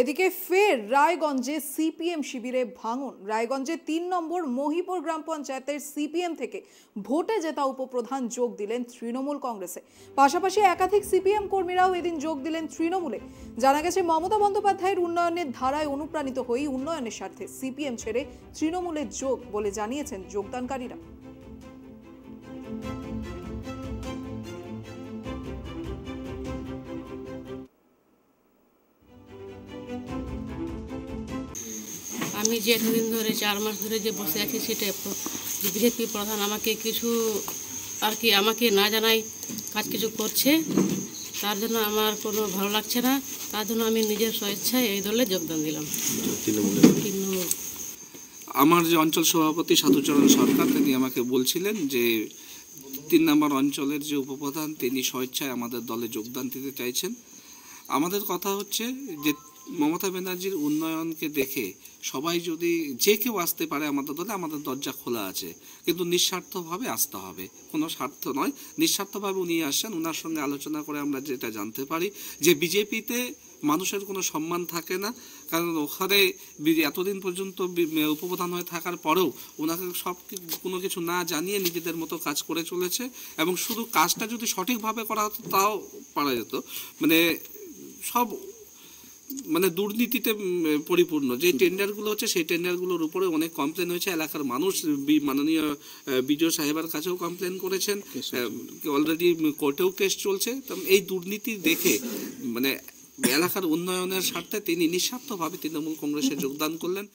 এদিকে ফের রায়গঞ্জে সিপিএম শিবিরে ভাঙন। রায়গঞ্জে ৩ নম্বর মহিপুর গ্রাম পঞ্চায়েতের সিপিএম থেকে ভোটে জেতা উপপ্রধান যোগ দিলেন তৃণমূল কংগ্রেসে। পাশাপাশি একাধিক সিপিএম কর্মীরাও এদিন যোগ দিলেন তৃণমূলে। জানা গেছে, মমতা বন্দ্যোপাধ্যায়ের উন্নয়নের ধারায় অনুপ্রাণিত হয়েই উন্নয়নের স্বার্থে সিপিএম ছেড়ে তৃণমূলের যোগ বলে জানিয়েছেন যোগদানকারীরা। আমি যে এতদিন ধরে 4 মাস ধরে যে বসে আছি, সেটা যে বিজেপি প্রধান আমাকে কিছু আমাকে না জানাই কাজ কিছু করছে, তার জন্য আমার কোনো ভালো লাগছে না। তার জন্য আমি নিজের স্বেচ্ছায় এই দলে যোগদান দিলাম। আমার যে অঞ্চল সভাপতি সাধুচরণ সরকার, তিনি আমাকে বলছিলেন যে 3 নম্বর অঞ্চলের যে উপপ্রধান, তিনি স্বেচ্ছায় আমাদের দলে যোগদান দিতে চাইছেন। আমাদের কথা হচ্ছে যে মমতা ব্যানার্জির উন্নয়নকে দেখে সবাই যদি যে কেউ আসতে পারে আমাদের দলে, আমাদের দরজা খোলা আছে, কিন্তু নিঃস্বার্থভাবে আসতে হবে, কোনো স্বার্থ নয়, নিঃস্বার্থভাবে উনি আসেন। ওনার সঙ্গে আলোচনা করে আমরা যেটা জানতে পারি যে বিজেপিতে মানুষের কোনো সম্মান থাকে না, কারণ ওখানে এতদিন পর্যন্ত উপপ্রধান হয়ে থাকার পরেও ওনাকে কোনো কিছু না জানিয়ে নিজেদের মতো কাজ করে চলেছে, এবং শুধু কাজটা যদি সঠিকভাবে করা হতো তাও পারা যেত। সব দুর্নীতিতে পরিপূর্ণ যে টেন্ডারগুলো হচ্ছে, সেই টেন্ডারগুলোর উপরে অনেক কমপ্লেন হয়েছে। এলাকার মানুষ মাননীয় বিডিও সাহেবের কাছেও কমপ্লেন করেছেন, অলরেডি কোর্টেও কেস চলছে। এই দুর্নীতি দেখে এলাকার উন্নয়নের স্বার্থে তিনি নিঃস্বার্থভাবে তৃণমূল কংগ্রেসে যোগদান করলেন।